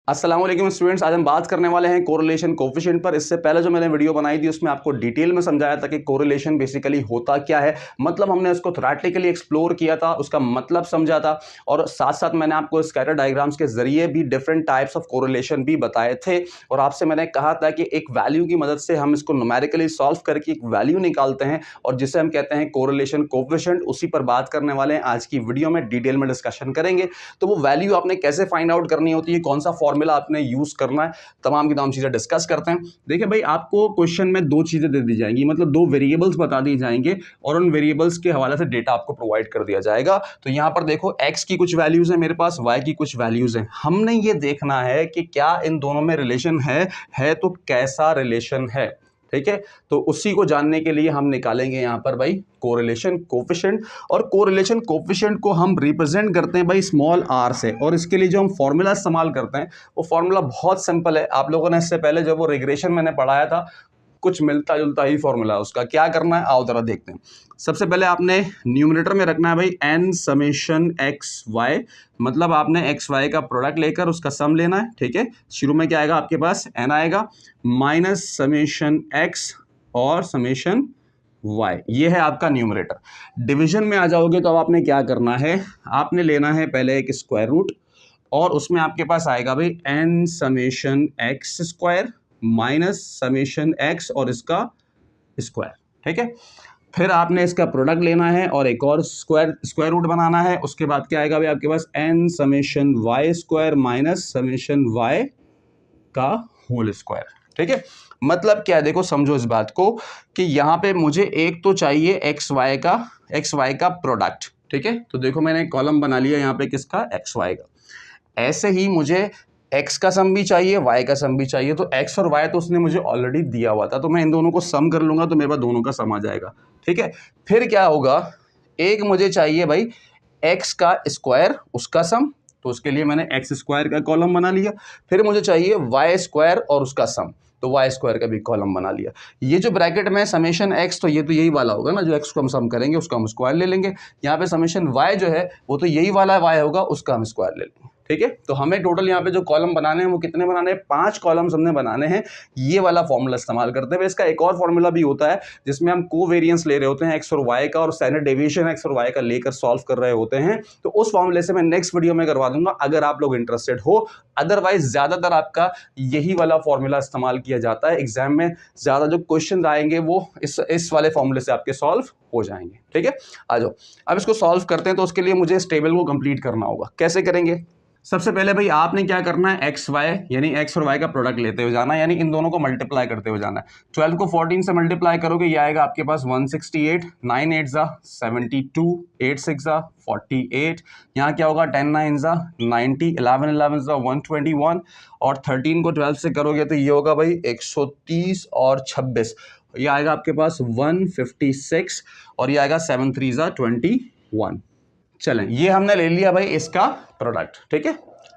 अस्सलाम वालेकुम स्टूडेंट्स, आज हम बात करने वाले हैं कोरिलेशन कोफिशिएंट पर। इससे पहले जो मैंने वीडियो बनाई थी उसमें आपको डिटेल में समझाया था कि कोरिलेशन बेसिकली होता क्या है, मतलब हमने उसको थ्योरेटिकली एक्सप्लोर किया था, उसका मतलब समझा था और साथ साथ मैंने आपको स्कैटर डायग्राम्स के जरिए भी डिफरेंट टाइप्स ऑफ कोरिलेशन भी बताए थे। और आपसे मैंने कहा था कि एक वैल्यू की मदद से हम इसको न्यूमेरिकली सॉल्व करके एक वैल्यू निकालते हैं और जिसे हम कहते हैं कोरिलेशन कोफिशिएंट। उसी पर बात करने वाले हैं आज की वीडियो में, डिटेल में डिस्कशन करेंगे। तो वो वैल्यू आपने कैसे फाइंड आउट करनी होती है, कौन सा फॉर्मूला आपने यूज करना है, तमाम की तमाम चीजें डिस्कस करते हैं। देखिए भाई, आपको क्वेश्चन में दो चीजें दे दी जाएंगी, मतलब दो वेरिएबल्स बता दी जाएंगे और उन वेरिएबल्स के हवाले से डेटा आपको प्रोवाइड कर दिया जाएगा। तो यहां पर देखो, x की कुछ वैल्यूज है मेरे पास, y की कुछ वैल्यूज है। हमने ये देखना है कि क्या इन दोनों में रिलेशन है तो कैसा रिलेशन है, ठीक है। तो उसी को जानने के लिए हम निकालेंगे यहां पर भाई कोरिलेशन कोफिशिएंट। और कोरिलेशन कोफिशिएंट को हम रिप्रेजेंट करते हैं भाई स्मॉल r से, और इसके लिए जो हम फॉर्मूला इस्तेमाल करते हैं वो फॉर्मूला बहुत सिंपल है। आप लोगों ने इससे पहले जब वो रिग्रेशन मैंने पढ़ाया था, कुछ मिलता जुलता ही फॉर्मूला है उसका। क्या करना है आओ जरा देखते हैं। सबसे पहले आपने न्यूमरेटर में रखना है भाई n समेशन एक्स वाई, मतलब आपने एक्स वाई का प्रोडक्ट लेकर उसका सम लेना है, ठीक है। शुरू में क्या आएगा आपके पास, n आएगा माइनस समेशन एक्स और समेशन y, ये है आपका न्यूमरेटर। डिवीजन में आ जाओगे तो अब आपने क्या करना है, आपने लेना है पहले एक स्क्वायर रूट और उसमें आपके पास आएगा भाई n summation x square minus summation x और इसका स्क्वायर, ठीक है। फिर आपने इसका प्रोडक्ट लेना है और एक और स्क्वायर रूट बनाना है। उसके बाद क्या आएगा भाई आपके पास n summation y square minus summation y का होल स्क्वायर, ठीक है। मतलब क्या है, देखो समझो इस बात को कि यहां पे मुझे एक तो चाहिए एक्स वाई का प्रोडक्ट, ठीक है। तो देखो मैंने एक कॉलम बना लिया यहां पे किसका, एक्स वाई का। ऐसे ही मुझे x का सम भी चाहिए, y का सम भी चाहिए। तो x और y तो उसने मुझे ऑलरेडी दिया हुआ था, तो मैं इन दोनों को सम कर लूंगा तो मेरे पास दोनों का सम आ जाएगा, ठीक है। फिर क्या होगा, एक मुझे चाहिए भाई x का स्क्वायर, उसका सम, तो उसके लिए मैंने एक्स स्क्वायर का कॉलम बना लिया। फिर मुझे चाहिए वाई स्क्वायर और उसका सम, तो वाई स्क्वायर का भी कॉलम बना लिया। ये जो ब्रैकेट में समेशन एक्स, तो ये तो यही वाला होगा ना, जो एक्स को हम सम करेंगे उसका हम स्क्वायर ले लेंगे। यहाँ पे समेशन वाई जो है वो तो यही वाला वाई होगा, उसका हम स्क्वायर ले लेंगे, ठीक है। तो हमें टोटल यहाँ पे जो कॉलम बनाने हैं वो कितने बनाने हैं, 5 कॉलम्स हमने बनाने हैं। ये वाला फॉर्मूला इस्तेमाल करते हैं। इसका एक और फॉर्मूला भी होता है जिसमें हम कोवेरिएंस ले रहे होते हैं एक्स और वाई का, और स्टैंडर्ड डेविएशन एक्स और वाई का लेकर सॉल्व कर रहे होते हैं। तो उस फॉर्मूले से मैं नेक्स्ट वीडियो में करवा दूंगा अगर आप लोग इंटरेस्टेड हो। अदरवाइज ज्यादातर आपका यही वाला फॉर्मूला इस्तेमाल किया जाता है। एग्जाम में ज्यादा जो क्वेश्चन आएंगे वो इस वाले फॉर्मूले से आपके सॉल्व हो जाएंगे, ठीक है। आ जाओ अब इसको सॉल्व करते हैं। तो उसके लिए मुझे इस टेबल को कंप्लीट करना होगा। कैसे करेंगे, सबसे पहले भाई आपने क्या करना है, एक्स वाई यानी एक्स और वाई का प्रोडक्ट लेते हुए जाना है, यानी इन दोनों को मल्टीप्लाई करते हुए जाना है। 12 को 14 से मल्टीप्लाई करोगे, ये आएगा आपके पास 168, 9 8 जा 72, 8 6 जा 48, यहाँ क्या होगा 10 9 जा 90, 11 11 जा 121, और 13 को 12 से करोगे तो ये होगा भाई 130 और 26, ये आएगा आपके पास 156, और ये आएगा 7 3 जा 21। चलें, ये हमने ले लिया भाई इसका प्रोडक्ट, ठीक है।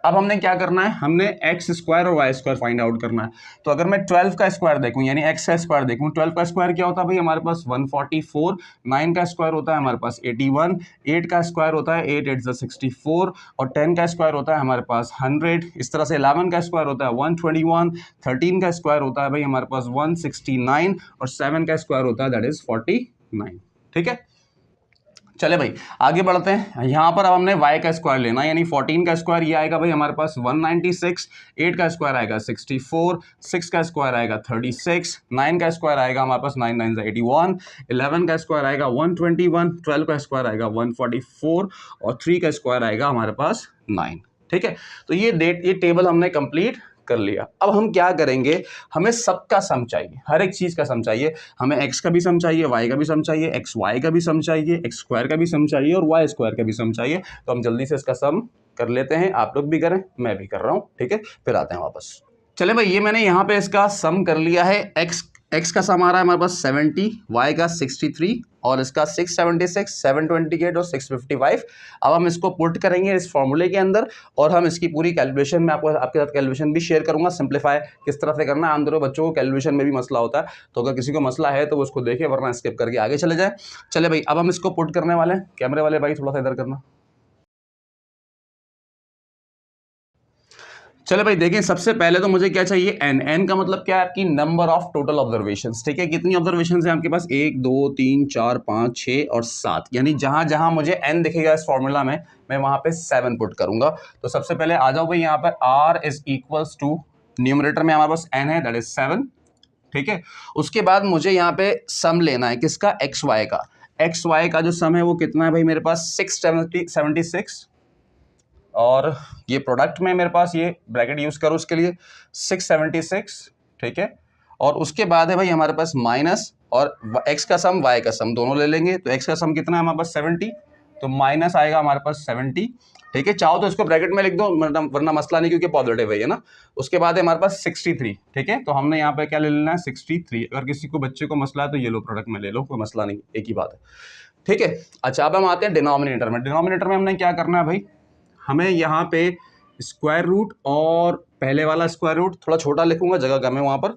अब हमने क्या करना है, हमने एक्स स्क्वायर और वाई स्क्वायर फाइंड आउट करना है। तो अगर मैं 12 का स्क्वायर देखूं यानी एक्स का स्क्वायर देखूं, 12 का स्क्वायर क्या होता है भाई हमारे पास 144, 9 का स्क्वायर होता है हमारे पास 81, 8 का स्क्वायर होता है 8 8 64, और 10 का स्क्वायर होता है हमारे पास 100। इस तरह से 11 का स्क्वायर होता है 121, 13 का स्क्वायर होता है भाई हमारे पास 169, और 7 का स्क्वायर होता है दैट इज 49, ठीक है। चले भाई आगे बढ़ते हैं। यहां पर अब हमने y का स्क्वायर लेना, यानी 14 का स्क्वायर ये आएगा भाई हमारे पास 196, 8 का स्क्वायर आएगा 64, 6 का स्क्वायर आएगा 36, 9 का स्क्वायर आएगा हमारे पास 9 9 81, 11 का स्क्वायर आएगा 121, 12 का स्क्वायर आएगा 144, और 3 का स्क्वायर आएगा हमारे पास 9, ठीक है। तो ये टेबल हमने कंप्लीट कर लिया। अब हम क्या करेंगे, हमें सबका सम चाहिए, हर एक चीज का सम चाहिए। हमें x का भी सम चाहिए, y का भी सम चाहिए, एक्स वाई का भी सम चाहिए, एक्स स्क्वायर का भी सम चाहिए, और वाई स्क्वायर का भी सम चाहिए। तो हम जल्दी से इसका सम कर लेते हैं, आप लोग भी करें, मैं भी कर रहा हूं, ठीक है। फिर आते हैं वापस। चले भाई, ये मैंने यहाँ पे इसका सम कर लिया है। एक्स का सम आ रहा है हमारे पास 70, वाई का 63, और इसका 676, 728 और 655। अब हम इसको पुट करेंगे इस फॉर्मूले के अंदर, और हम इसकी पूरी कैलकुलेशन में आपके साथ कैलकुलेशन भी शेयर करूंगा। सिंप्लीफाई किस तरह से करना है, आम तौर पर बच्चों को कैलकुलेशन में भी मसला होता है, तो अगर किसी को मसला है तो वो उसको देखे, वरना स्किप करके आगे चले जाए। चले भाई, अब हम इसको पुट करने वाले हैं। कैमरे वाले भाई थोड़ा सा इधर करना। चले भाई देखें, सबसे पहले तो मुझे क्या चाहिए, एन। एन का मतलब क्या है, आपकी नंबर ऑफ टोटल ऑब्जर्वेशंस। ठीक है, कितनी ऑब्जर्वेशंस हैं आपके पास, 1 2 3 4 5 6 और 7, यानी जहां जहां मुझे एन दिखेगा इस फॉर्मूला में, मैं वहां पे 7 पुट करूंगा। तो सबसे पहले आ जाओ भाई यहाँ पर, R is equals to, numerator में हमारे पास एन है, दैट इज 7। ठीक है, उसके बाद मुझे यहाँ पे सम लेना है किसका, एक्स वाई का। एक्स वाई का जो सम है वो कितना है भाई मेरे पास, 676, और ये प्रोडक्ट में मेरे पास ये ब्रैकेट यूज करो उसके लिए 676। ठीक है, और उसके बाद है भाई हमारे पास माइनस, और x का सम y का सम दोनों ले लेंगे। तो x का सम कितना है हमारे पास 70, तो माइनस आएगा हमारे पास 70। ठीक है, चाहो तो इसको ब्रैकेट में लिख दो, वरना मसला नहीं, क्योंकि पॉजिटिव है ना। उसके बाद है हमारे पास 63। ठीक है, तो हमने यहाँ पे क्या ले लेना है, 63। अगर किसी को बच्चे को मसला है तो ये लो प्रोडक्ट में ले लो, कोई मसला नहीं, एक ही बात है। ठीक है, अच्छा अब हम आते हैं डिनोमिनेटर में। डिनोमिनेटर में हमने क्या करना है भाई, हमें यहाँ पे स्क्वायर रूट और पहले वाला स्क्वायर रूट थोड़ा छोटा लिखूंगा, जगह कम है वहाँ पर।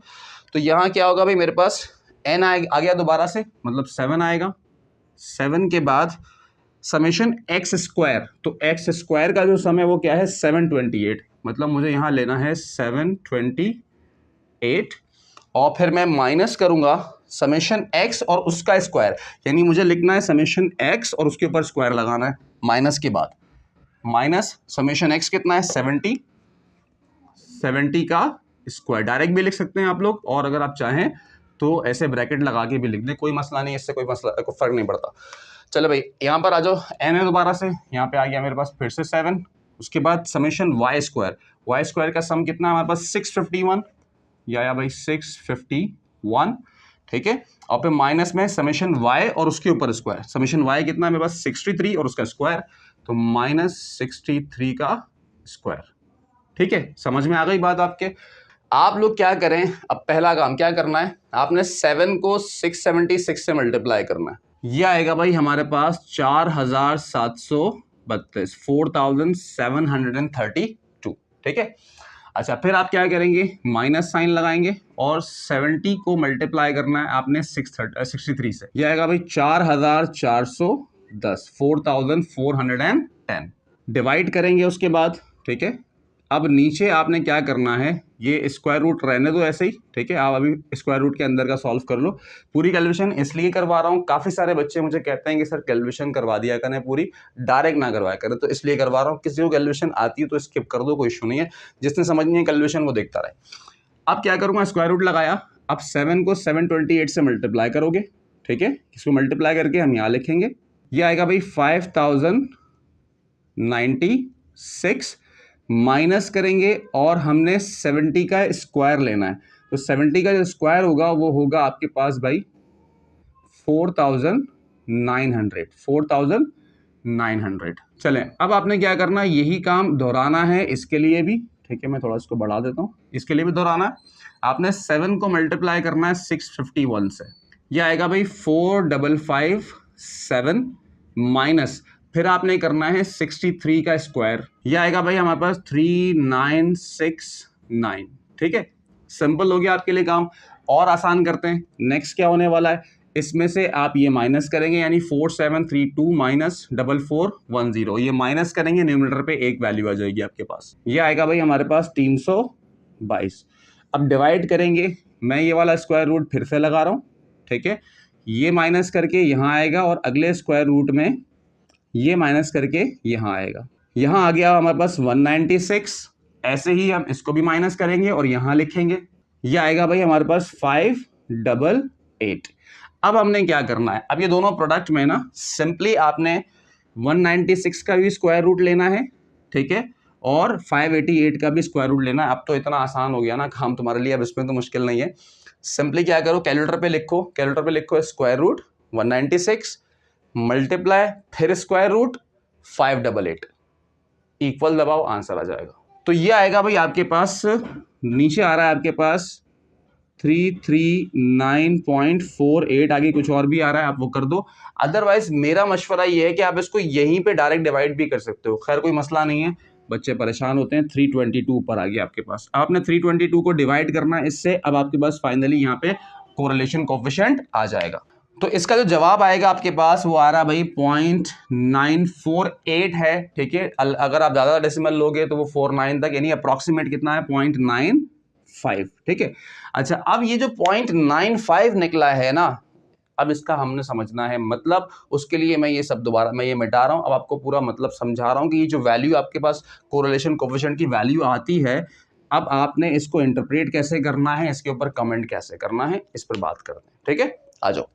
तो यहाँ क्या होगा भाई, मेरे पास n आ गया दोबारा से, मतलब 7 आएगा। 7 के बाद समेशन एक्स स्क्वायर, तो एक्स स्क्वायर का जो सम है वो क्या है, 728, मतलब मुझे यहाँ लेना है 728, और फिर मैं माइनस करूंगा समेशन एक्स और उसका स्क्वायर, यानी मुझे लिखना है समेशन एक्स और उसके ऊपर स्क्वायर लगाना है माइनस के बाद। माइनस समेशन एक्स कितना है, 70, 70 का स्क्वायर, डायरेक्ट भी लिख सकते हैं आप लोग, और अगर आप चाहें तो ऐसे ब्रैकेट लगा के भी लिख दें, कोई मसला नहीं, इससे कोई फर्क नहीं पड़ता। चलो भाई यहाँ पर आ जाओ, एन है दोबारा से, यहाँ पे आ गया मेरे पास फिर से 7। उसके बाद summation y square, y square का सम कितना है हमारे पास 651, या भाई 651। ठीक है, और फिर माइनस में समेशन वाई और उसके ऊपर स्क्वायर, समेशन वाई कितना है मेरे पास 63 और उसका स्क्वायर, तो -63 का स्क्वायर। ठीक है, समझ में आ गई बात आपके। आप लोग क्या करें, अब पहला काम क्या करना है, आपने 7 को 676 से मल्टीप्लाई करना है। यह आएगा भाई हमारे पास 4732, 4732। ठीक है, अच्छा फिर आप क्या करेंगे, माइनस साइन लगाएंगे और 70 को मल्टीप्लाई करना है आपने 63 से। यह आएगा भाई 4410, 4410 डिवाइड करेंगे उसके बाद। ठीक है, अब नीचे आपने क्या करना है, ये स्क्वायर रूट रहने दो ऐसे ही। ठीक है, आप अभी स्क्वायर रूट के अंदर का सॉल्व कर लो। पूरी कैलकुलेशन इसलिए करवा रहा हूँ, काफ़ी सारे बच्चे मुझे कहते हैं कि सर कैलकुलेशन करवा दिया करें पूरी, डायरेक्ट ना करवाया करें, तो इसलिए करवा रहा हूँ। किसी को कैलकुलेशन आती है तो स्किप कर दो, कोई इशू नहीं है, जिसने समझनी है कैलकुलेशन वो देखता रहे। अब क्या करूँगा, स्क्वायर रूट लगाया, अब 7 को 728 से मल्टीप्लाई करोगे। ठीक है, इसको मल्टीप्लाई करके हम यहाँ लिखेंगे, ये आएगा भाई 5096, माइनस करेंगे और हमने 70 का स्क्वायर लेना है, तो 70 का जो स्क्वायर होगा वो होगा आपके पास भाई 4900। चलें, अब आपने क्या करना है, यही काम दोहराना है इसके लिए भी। ठीक है, मैं थोड़ा इसको बढ़ा देता हूँ, इसके लिए भी दोहराना है। आपने 7 को मल्टीप्लाई करना है 651 से, ये आएगा भाई 4557, माइनस फिर आपने करना है 63 का स्क्वायर, यह आएगा भाई हमारे पास 3969। ठीक है, सिंपल हो गया आपके लिए काम। और आसान करते हैं, नेक्स्ट क्या होने वाला है, इसमें से आप ये माइनस करेंगे, यानी 4732 माइनस 4410, ये माइनस करेंगे, न्यूमरेटर पे एक वैल्यू आ जाएगी आपके पास, ये आएगा भाई हमारे पास 322। अब डिवाइड करेंगे, मैं ये वाला स्क्वायर रूट फिर से लगा रहा हूँ। ठीक है, ये माइनस करके यहाँ आएगा और अगले स्क्वायर रूट में ये माइनस करके यहाँ आएगा, यहाँ आ गया हमारे पास 196। ऐसे ही हम इसको भी माइनस करेंगे और यहाँ लिखेंगे, ये आएगा भाई हमारे पास 588। अब हमने क्या करना है, अब ये दोनों प्रोडक्ट में ना सिंपली आपने 196 का भी स्क्वायर रूट लेना है। ठीक है, और 588 का भी स्क्वायर रूट लेना है। अब तो इतना आसान हो गया ना काम तुम्हारे लिए, अब इसमें तो मुश्किल नहीं है। सिंपली क्या करो, कैलकुलेटर पे लिखो स्क्वायर रूट 196 मल्टीप्लाई फिर स्क्वायर रूट 588, इक्वल दबाओ, आंसर आ जाएगा। तो ये आएगा भाई आपके पास, नीचे आ रहा है आपके पास 339.48, आगे कुछ और भी आ रहा है, आप वो कर दो। अदरवाइज मेरा मशवरा ये है कि आप इसको यहीं पे डायरेक्ट डिवाइड भी कर सकते हो, खैर कोई मसला नहीं है, बच्चे परेशान होते हैं। 322 ऊपर आ गया आपके पास, आपने 322 को डिवाइड करना है इससे, अब आपके पास फाइनली यहाँ पे कोरिलेशन कोएफिशिएंट आ जाएगा। तो इसका जो जवाब आएगा आपके पास वो आ रहा भाई 0.948 है। ठीक है, अगर आप ज़्यादा डेसिमल लोगे तो वो 49 तक, यानी अप्रॉक्सीमेट कितना है 0.95। ठीक है, अच्छा अब ये जो 0.95 निकला है ना, अब इसका हमने समझना है मतलब। उसके लिए मैं ये सब दोबारा मैं ये मिटा रहा हूँ, अब आपको पूरा मतलब समझा रहा हूँ कि ये जो वैल्यू आपके पास कोरिलेशन कोएफिशिएंट की वैल्यू आती है, अब आपने इसको इंटरप्रेट कैसे करना है, इसके ऊपर कमेंट कैसे करना है, इस पर बात करते हैं। ठीक है, आ जाओ।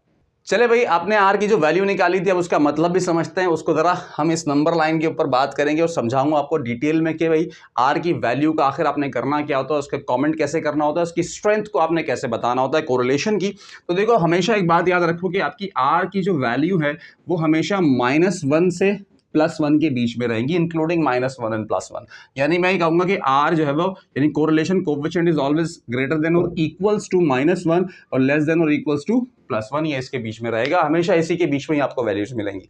चले भाई, आपने आर की जो वैल्यू निकाली थी, अब उसका मतलब भी समझते हैं। उसको जरा हम इस नंबर लाइन के ऊपर बात करेंगे और समझाऊंगा आपको डिटेल में कि भाई आर की वैल्यू का आखिर आपने करना क्या होता है, उसका कमेंट कैसे करना होता है, उसकी स्ट्रेंथ को आपने कैसे बताना होता है कोरिलेशन की। तो देखो, हमेशा एक बात याद रखो कि आपकी आर की जो वैल्यू है वो हमेशा -1 से +1 के बीच में रहेंगी, इंक्लूडिंग -1 एंड +1। यानी मैं कहूंगा कि आर जो है वो, यानी correlation coefficient is always greater than और इक्वल्स टू -1 और लेस देन और इक्वल्स टू +1, ये इसके बीच में रहेगा हमेशा, इसी के बीच में ही आपको वैल्यूज मिलेंगी।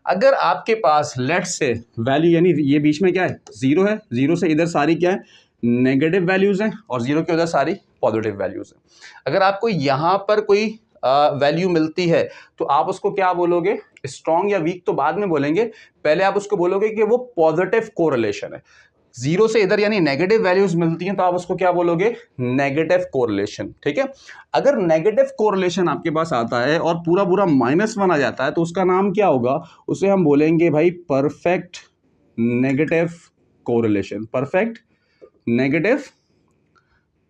अगर आपके पास लेट्स से वैल्यू, यानी ये बीच में क्या है 0 है, 0 से इधर सारी क्या है नेगेटिव वैल्यूज हैं और 0 के उधर सारी पॉजिटिव वैल्यूज हैं। अगर आपको यहाँ पर कोई वैल्यू मिलती है तो आप उसको क्या बोलोगे, स्ट्रॉन्ग या वीक तो बाद में बोलेंगे, पहले आप उसको बोलोगे कि वो पॉजिटिव कोरिलेशन है। 0 से इधर यानी नेगेटिव वैल्यूज मिलती हैं तो आप उसको क्या बोलोगे, नेगेटिव कोरिलेशन। ठीक है, अगर नेगेटिव कोरिलेशन आपके पास आता है और पूरा पूरा -1 आ जाता है तो उसका नाम क्या होगा, उसे हम बोलेंगे भाई perfect negative correlation, perfect negative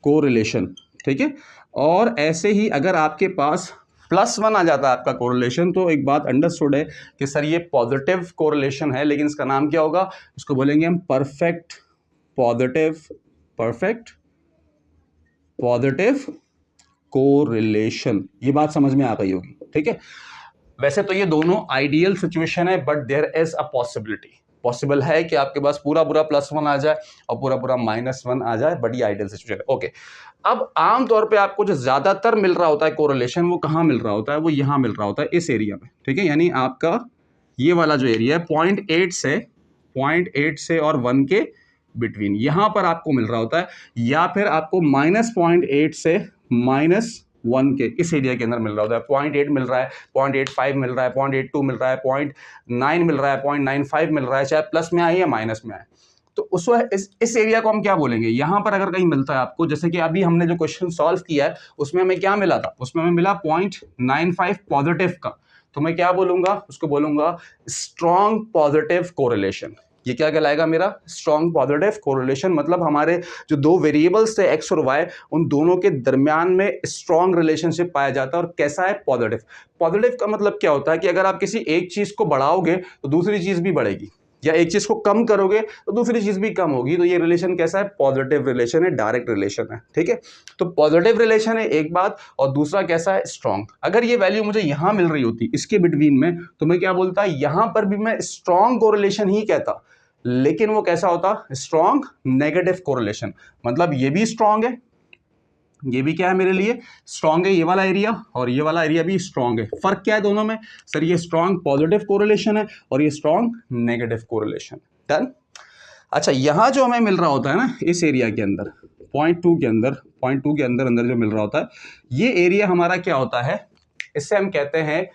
correlation. ठीक है, और ऐसे ही अगर आपके पास +1 आ जाता है आपका कोरिलेशन, तो एक बात अंडरस्टूड है कि सर ये पॉजिटिव कोरिलेशन है, लेकिन इसका नाम क्या होगा, इसको बोलेंगे हम परफेक्ट पॉजिटिव कोरिलेशन। ये बात समझ में आ गई होगी। ठीक है, वैसे तो ये दोनों आइडियल सिचुएशन है, but there is a possibility, possible है कि आपके पास पूरा पूरा +1 आ जाए और पूरा पूरा -1 आ जाए, बट ये आइडियल सिचुएशन है। ओके, अब आमतौर पे आपको जो ज्यादातर मिल रहा होता है कोरिलेशन, वो कहाँ मिल रहा होता है, वो यहाँ मिल रहा होता है इस एरिया में। ठीक है, यानी आपका ये वाला जो एरिया है 0.8 से और 1 के बिटवीन, यहां पर आपको मिल रहा होता है, या फिर आपको -0.8 से -1 के इस एरिया के अंदर मिल रहा होता है। 0.8 मिल रहा है, 0.85 मिल रहा है, 0.82 मिल रहा है, 0.9 मिल रहा है, 0.95 मिल रहा है, चाहे प्लस में आए या माइनस में आए। तो उस इस एरिया को हम क्या बोलेंगे, यहां पर अगर कहीं मिलता है आपको, जैसे कि अभी हमने जो क्वेश्चन सॉल्व किया है उसमें हमें क्या मिला था, उसमें हमें मिला 0.95 पॉजिटिव का, तो मैं क्या बोलूंगा, उसको बोलूंगा स्ट्रॉन्ग पॉजिटिव कोरिलेशन। ये क्या कहलाएगा मेरा, स्ट्रॉन्ग पॉजिटिव कोरिलेशन। मतलब हमारे जो दो वेरिएबल्स थे एक्स और वाई, उन दोनों के दरमियान में स्ट्रॉन्ग रिलेशनशिप पाया जाता है। और कैसा है, पॉजिटिव। पॉजिटिव का मतलब क्या होता है कि अगर आप किसी एक चीज को बढ़ाओगे तो दूसरी चीज भी बढ़ेगी, या एक चीज को कम करोगे तो दूसरी चीज भी कम होगी। तो ये रिलेशन कैसा है, पॉजिटिव रिलेशन है, डायरेक्ट रिलेशन है। ठीक है, तो पॉजिटिव रिलेशन है एक बात, और दूसरा कैसा है, स्ट्रॉन्ग। अगर ये वैल्यू मुझे यहां मिल रही होती इसके बिटवीन में, तो मैं क्या बोलता, यहां पर भी मैं स्ट्रॉन्ग कोरिलेशन ही कहता, लेकिन वो कैसा होता, स्ट्रॉन्ग नेगेटिव कोरिलेशन। मतलब ये भी स्ट्रॉन्ग है, ये भी क्या है मेरे लिए स्ट्रॉन्ग है, ये वाला एरिया और ये वाला एरिया भी स्ट्रॉन्ग है। फर्क क्या है दोनों में, सर ये स्ट्रॉन्ग पॉजिटिव कोरिलेशन है और ये स्ट्रॉन्ग नेगेटिव कोरिलेशन। डन। अच्छा, यहां जो हमें मिल रहा होता है ना इस एरिया के अंदर, 0.2 के अंदर, 0.2 के अंदर अंदर जो मिल रहा होता है, ये एरिया हमारा क्या होता है, इससे हम कहते हैं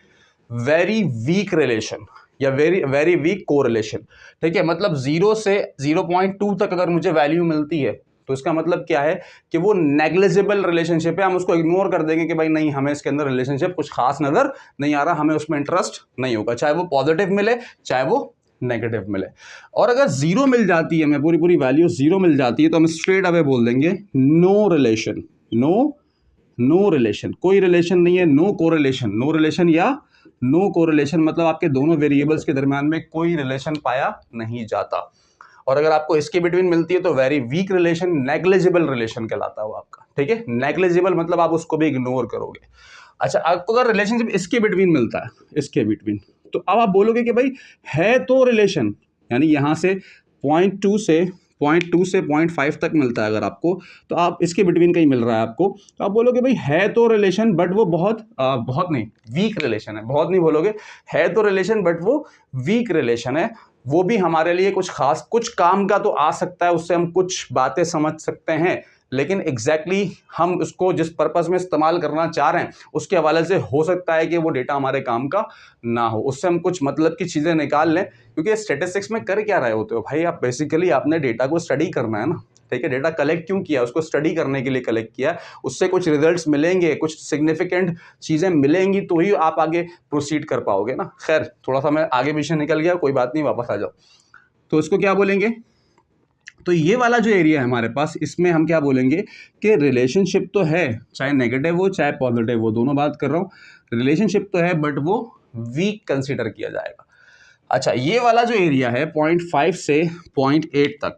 वेरी वीक रिलेशन या वेरी वीक कोरिलेशन। ठीक है, मतलब 0 से 0.2 तक अगर मुझे वैल्यू मिलती है तो इसका मतलब क्या है कि वो नेग्लिजिबल रिलेशनशिप है, हम उसको इग्नोर कर देंगे कि भाई नहीं, हमें इसके अंदर रिलेशनशिप कुछ खास नजर नहीं आ रहा, हमें उसमें इंटरेस्ट नहीं होगा, चाहे वो पॉजिटिव मिले चाहे वो नेगेटिव मिले। और अगर 0 मिल जाती है, हमें पूरी पूरी वैल्यू 0 मिल जाती है, तो हम स्ट्रेट अवे बोल देंगे नो रिलेशन, नो रिलेशन, कोई रिलेशन नहीं है, नो कोरिलेशन, नो रिलेशन या नो कोरिलेशन, मतलब आपके दोनों वेरिएबल्स के दरमियान में कोई रिलेशन पाया नहीं जाता। और अगर आपको इसके बिटवीन मिलती है तो very weak relation, negligible relation कहलाता है वो आपका। ठीक है, नेग्लिजिबल मतलब आप उसको भी इग्नोर करोगे। अच्छा, आपको अगर रिलेशनशिप इसके बिटवीन मिलता है, इसके बिटवीन, तो अब आप बोलोगे कि भाई है तो रिलेशन, यानी यहां से 0.2 से 0.5 तक मिलता है अगर आपको, तो आप इसके बिटवीन कहीं मिल रहा है आपको, तो आप बोलोगे भाई है तो रिलेशन, बट वो बहुत नहीं, वीक रिलेशन है। बहुत नहीं बोलोगे, है तो रिलेशन बट वो वीक रिलेशन है। वो भी हमारे लिए कुछ खास, कुछ काम का तो आ सकता है, उससे हम कुछ बातें समझ सकते हैं, लेकिन एग्जैक्टली हम उसको जिस पर्पस में इस्तेमाल करना चाह रहे हैं उसके हवाले से हो सकता है कि वो डेटा हमारे काम का ना हो, उससे हम कुछ मतलब की चीज़ें निकाल लें। क्योंकि स्टैटिस्टिक्स में कर क्या रहे होते हो भाई आप, बेसिकली आपने डेटा को स्टडी करना है ना, ठीक है। डेटा कलेक्ट क्यों किया, उसको स्टडी करने के लिए कलेक्ट किया, उससे कुछ रिजल्ट्स मिलेंगे, कुछ सिग्निफिकेंट चीज़ें मिलेंगी तो ही आप आगे प्रोसीड कर पाओगे ना। खैर थोड़ा सा मैं आगे पीछे निकल गया, कोई बात नहीं, वापस आ जाओ। तो इसको क्या बोलेंगे, तो ये वाला जो एरिया है हमारे पास, इसमें हम क्या बोलेंगे कि रिलेशनशिप तो है, चाहे नेगेटिव हो चाहे पॉजिटिव हो, दोनों बात कर रहा हूँ, रिलेशनशिप तो है बट वो वीक कंसीडर किया जाएगा। अच्छा, ये वाला जो एरिया है 0.5 से 0.8 तक,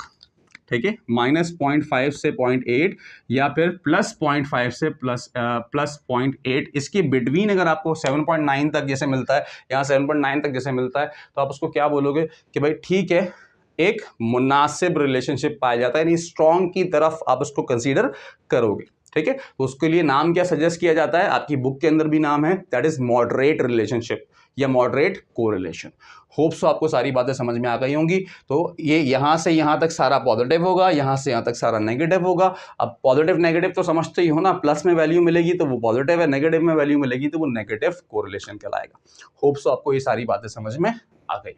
ठीक है, -0.5 से 0.8 या फिर +0.5 से +0.8, इसकी बिटवीन अगर आपको 7.9 तक जैसे मिलता है, यहाँ 7.9 तक जैसे मिलता है, तो आप उसको क्या बोलोगे कि भाई ठीक है, एक मुनासिब रिलेशनशिप पाया जाता है, यानी स्ट्रॉन्ग की तरफ आप उसको कंसीडर करोगे, ठीक है। तो उसके लिए नाम क्या सजेस्ट किया जाता है, आपकी बुक के अंदर भी नाम है, दैट इज मॉडरेट रिलेशनशिप या मॉडरेट कोरिलेशन। होप सो आपको सारी बातें समझ में आ गई होंगी। तो ये यहाँ से यहाँ तक सारा पॉजिटिव होगा, यहाँ से यहाँ तक सारा नेगेटिव होगा। अब पॉजिटिव नेगेटिव तो समझते ही हो ना, प्लस में वैल्यू मिलेगी तो वो पॉजिटिव है, नेगेटिव में वैल्यू मिलेगी तो वो नेगेटिव कोरिलेशन कहलाएगा। होप सो आपको ये सारी बातें समझ में आ गई।